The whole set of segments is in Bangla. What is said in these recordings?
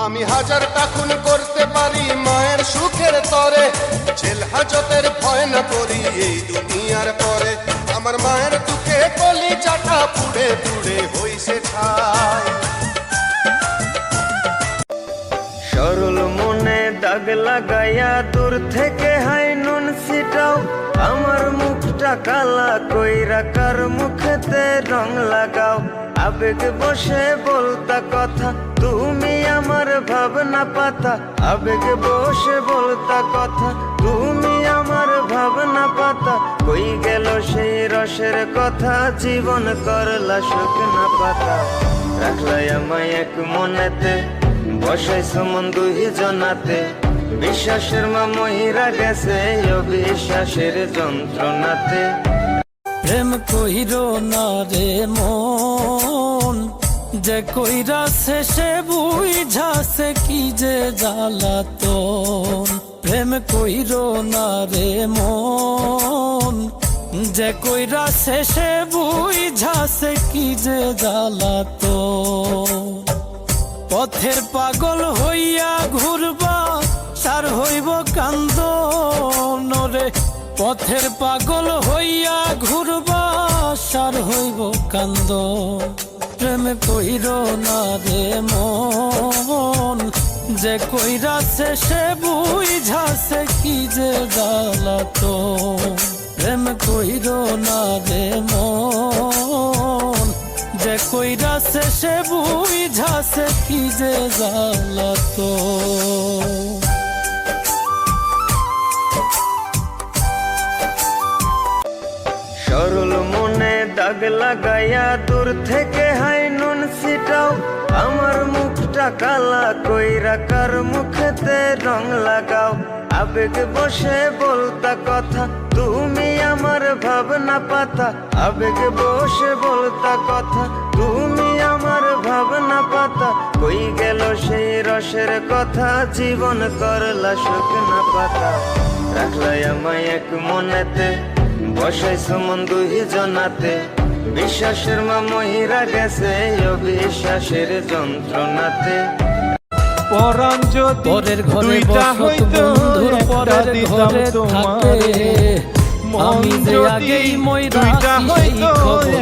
আমি হাজারটা খুন করতে পারি মায়ের সুখের তরে, জেল হাজতের ভয় না করি এই দুনিয়ার পরে। আমার মায়ের দুঃখে কলিজাটা পুড়ে পুড়ে হইছে ছাই। সরল মনে দাগ লাগাইয়া দূর থেকে হাই নুন ছিটাও, আমার মুখটা কালা কইরা কার মুখেতে রং লাগাও। আবেগ বসে বলতা কথা তুমি আমার ভাবনা পাতা, আবেগ বসে বলতা কথা তুমি আমার ভাবনা পাতা। কই গেল সেই রসের কথা জীবন করলা শুকনা পাতা। রাখলাই আমায় এক মনেতে বসাইছ মন দুই জনাতে, বিশ্বাসের মা মহিরা গেছে অবিশ্বাসের যন্ত্রণাতে। প্রেম কইরো না রে মন, যে কইরা শেষে বুঝাছে কি যে জ্বালাতন। প্রেম কইরো না রে মন, যে কইরা শেষে বুঝাছে কি যে জ্বালাতন। পথের পাগল হইয়া ঘুরবা সার হইব কান্দন রে, পথের পাগল হইয়া ঘুরবা সার হইব কান্দন। প্রেম কইরো না রে মন, যে কইরা শেষে বুঝাছে কি যে জ্বালাতন। প্রেম কইরো না রে মন, যে কইরা শেষে বুঝাছে কি যে জ্বালাতন। সরল মনে দাগ লাগাইয়া দূর থেকে হাই নুন ছিটাও, আমার মুখটা কালা কইরা কার মুখেতে রং লাগাও। আবেগ বসে বলতা কথা তুমি আমার ভাবনা পাতা, আবেগ বসে বলতা কথা তুমি আমার ভাবনা পাতা। কই গেল সেই রসের কথা জীবন করলা শুকনা পাতা। রাখলাই আমায় এক মনেতে বসাইছ মন দুই জনাতে, বিশ্বাসের মা মহিরা গেছে অবিশ্বাসের যন্ত্রণাতে। পরাণ যদি পরের ঘরে দুইটা হইতো একটা দিতাম তোমারে, মন যদি দুইটা হইতো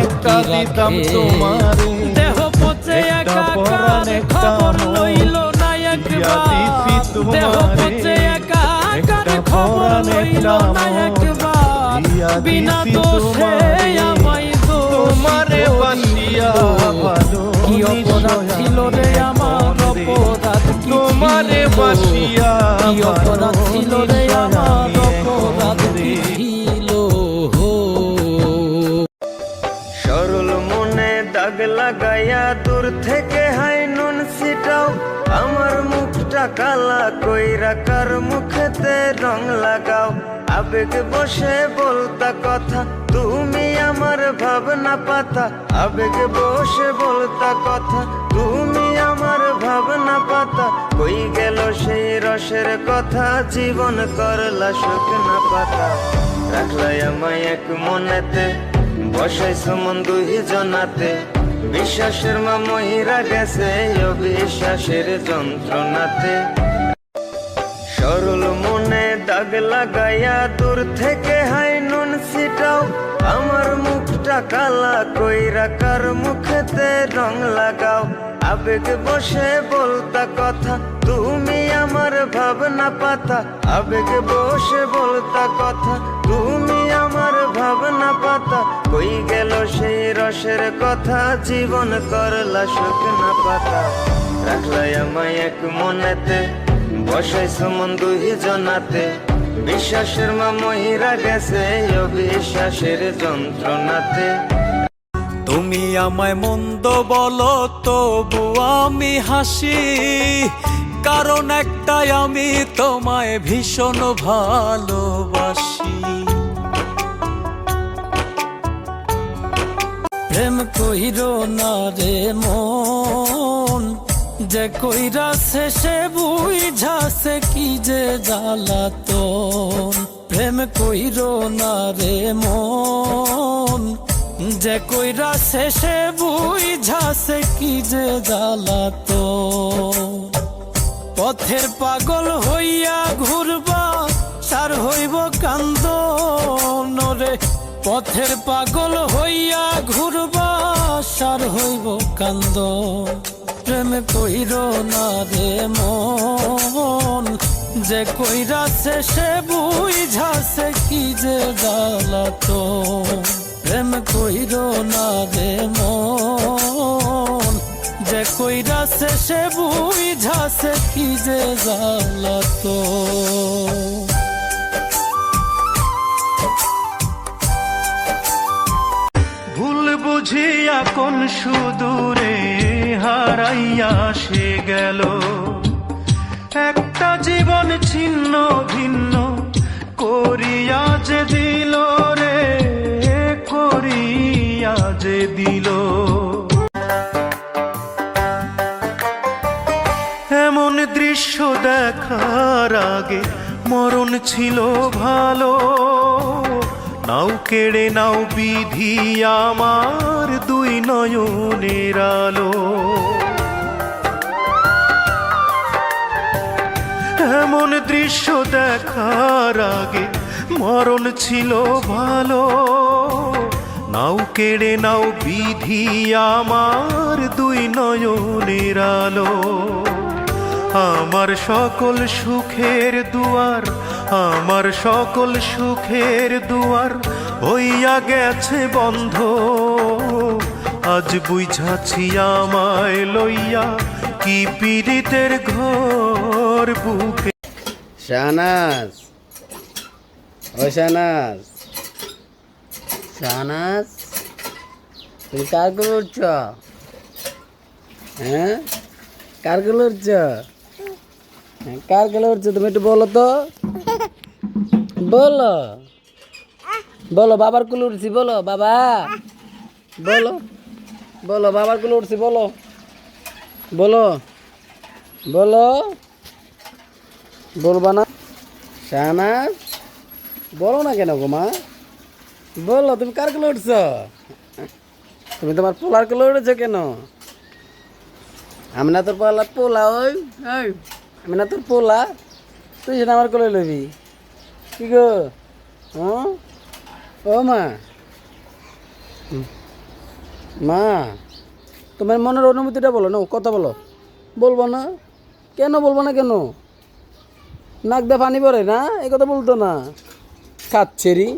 একটা দিতাম তোমারে। দেহ পচে একটা একা পরাণ একটা খবর লইল না দিয়া একবার, দিছি দেহ তোমারে। পচে একা একটা খবর পরাণ লইল একটা না একবার, দিয়া বিনা দিছি দোষে আমায় দোষ তোমারে বাসিয়া ভালো কি অপরাধ ছিল রে আমার অপরাধ কি তোমারে ছিল? বাসিয়া কি অপরাধ ছিল রে আমার অপরাধ কি ছিল? সরল মনে দাগ লাগাইয়া দূর থেকে হাই নুন ছিটাও, আমার মুখটা কালা কইরা কার মুখেতে রং লাগাও। আবেগ বসে বলতা কথা তুমি আমার ভাবনা পাতা, আবেগ বসে বলতা কথা তুমি আমার ভাবনা পাতা। কই গেল সেই রসের কথা জীবন করলা শুকনা পাতা। রাখলাই আমায় এক মনেতে বসাইছ মন দুই জনাতে, বিশ্বাসের মা মহিরা গেছে অবিশ্বাসের যন্ত্রণাতে। সরল মনে দাগ লাগাইয়া দূর থেকে হাই নুন ছিটাও, আমার মুখটা কালা কইরা কার মুখেতে রং লাগাও। আবেগ বসে বলতা কথা তুমি আমার ভাবনা পাতা, আবেগ বসে বলতা কথা তুমি আমার ভাবনা পাতা। কই গেল সেই রসের কথা জীবন করলা শুকনা পাতা। রাখলাই আমায় এক মনেতে বসাইছ মন দুই জনাতে, বিশ্বাসের মা মহিরা গেছে অবিশ্বাসের যন্ত্রণাতে। তুমি আমায় মন্দ বলো তবু আমি হাসি, কারণ একটাই আমি তোমায় ভীষণ ভালোবাসি। প্রেম কইরো না রে মন, যে কইরা শেষে বুঝাছে কি যে জ্বালাতন। প্রেম কইরো না রে মন, যে কইরা শেষে বুঝাছে কি যে জ্বালাতন। পথের পাগল হইয়া ঘুরবা সার হইব কান্দন রে, পথের পাগল হইয়া ঘুরবা সার হইব কান্দন। প্রেম কইর না রে মন, যে কইরাছে সে বুঝাছে কি যে জ্বালাতন। প্রেম কইর না রে মন, যে কইরাছে সে বুঝাছে কি যে জ্বালাতন। ভুল বুঝিয়া কোন সুদূরে হারাইয়া সে গেল, একটা জীবন ছিন্ন ভিন্ন করিয়া যে দিল রে, করিয়া যে দিল। এমন দৃশ্য দেখার আগে মরণ ছিল ভালো, নাও কেড়ে নাও বিধি আমার দুই নয়নের আলো। এমন দৃশ্য দেখার আগে মরণ ছিল ভালো, নাও কেড়ে নাও বিধি আমার দুই নয়নের আলো। আমার সকল সুখের দুয়ার, আমার সকল সুখের দুয়ার হইয়া গেছে বন্ধ, আজ বুঝাছি আমায় লইয়া কি পীড়িতের ঘর বুকে। শাহনাজ, ও শাহনাজ, শাহনাজ তুমি কার গুলো উঠছ? হ্যাঁ কার গুলো উঠছ? কার গুলো উঠছ তুমি একটু বলো তো, বলো বলো। বাবার কুলো উঠছি বলো, বাবা বলো, বলো বাবার কুলো উঠছি বলো, বলো বলো, বলবা না? শাহনাজ বলো না কেন গো মা, বলো তুমি কার কুলো উঠছ? তুমি তোমার পোলার কুলো উঠেছো কেন? আমি না তোর পোলা, পোলা ওই ওই আমি না তোর পোলা, তুই সেটা আমার কোলে লবি কি গো? হ্যাঁ ও মা, মা তোমার মনের অনুভূতিটা বলো না, কথা বলো। বলবো না কেন? বলবো না কেন? নাক দা পানি পড়ে না, এই কথা বলতো না। খাচ্ছেরি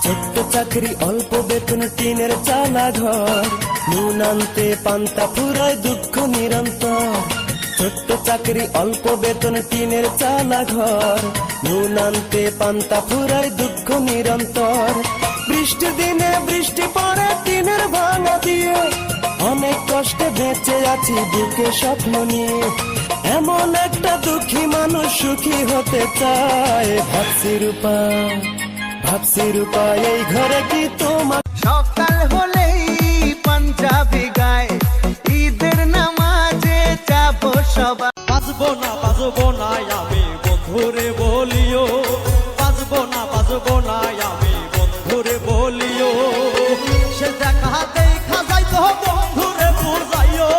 ছোট্ট চাকরি অল্প বেতন টিনের চালা ঘর, নুন আনতে পান্তা ফুরায় দুঃখ নিরন্তর। ছোট্ট চাকরি অল্প বেতন টিনের চালা ঘর, নুন আনতে পান্তা ফুরায় দুঃখ নিরন্তর। বৃষ্টির দিনে বৃষ্টি পড়ে টিনের ভাঙা দিয়ে, অনেক কষ্টে বেঁচে আছি বুকে স্বপ্ন নিয়ে। এমন একটা দুঃখী মানুষ সুখী হতে চায়, ভাবছি রূপা, ভাবছি রূপা এই ঘরে কি তোমার। সকাল হলেই পাঞ্জাবি গায়, ঈদের নামাজে যাব সবাই। বাজবো না আমি বন্ধুরে বলিও, বাজবো না আমি বন্ধুরে বলিও। সে দেখা দেখা যাই তো বন্ধুরে বুঝাইও।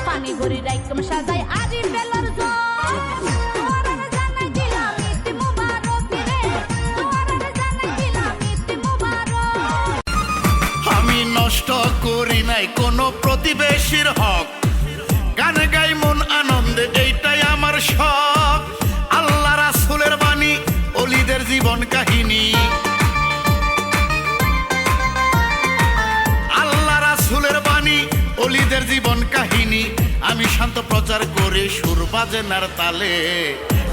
পানি ভরি রাইকম সাজাই আরি বেলার আমি নষ্ট করি নাই কোনো প্রতিবেশীর হক, গান গাই মন আনন্দে এইটাই আমার শখ। আল্লাহ রাসূলের বাণী, ওলিদের জীবন কাহিনী, আল্লাহ রাসূলের বাণী, ওলিদের জীবন কাহিনী। আমি শান্ত প্রচার করে সুর বাজনার তালে,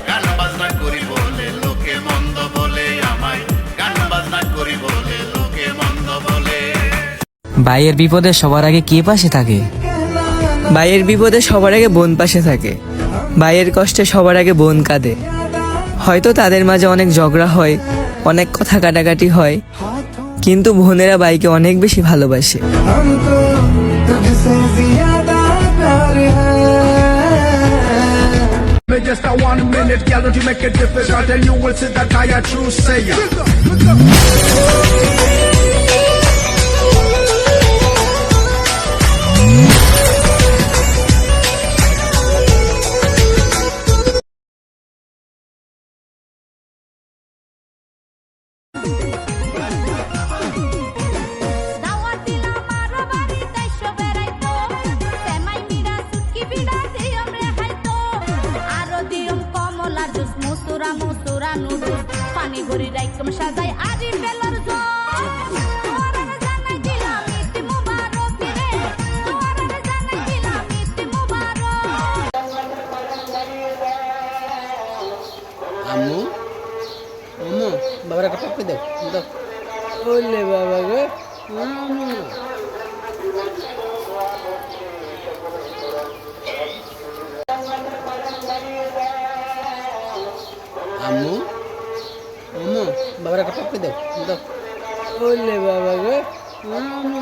গান বাজনা করি বলে লোকে মন্দ বলে আমায়, গান বাজনা করি বলে লোকে মন্দ বলে। ভাইয়ের বিপদে সবার আগে কে পাশে থাকে? ভাইয়ের বিপদে সবার আগে বোন পাশে থাকে, ভাইয়ের কষ্টে সবার আগে বোন কাঁদে। হয়তো তাদের মাঝে অনেক ঝগড়া হয়, অনেক কথা কাটাকাটি হয়, কিন্তু বোনেরা ভাইকে অনেক বেশি ভালোবাসে। just a 1 minute, girl, don't you make it difficult, and you will see that I a true sayer. দাওয়াত দিলাম আর বাড়িতে এসো বেড়াইতো সেমাই মিরা সুটকি বিড়া দিয়ম রে হাইতো আরো দিয়ম কমলার জুস মুসুরা মুসুরা নুডুস পানি ভরি রাইকম সাজাই আজি বেলার জল তোরে জানাই দিলাম ঈদ মুবারক রে তোরে জানাই দিলাম ঈদ মুবারক আম্মু আম্মু বাবার একটা পাপ্পি দাও দাও ওলে বাবা গো আম্মু আম্মু আম্মু বাবার একটা পাপ্পি দাও দাও ওলে বাবা গো আম্মু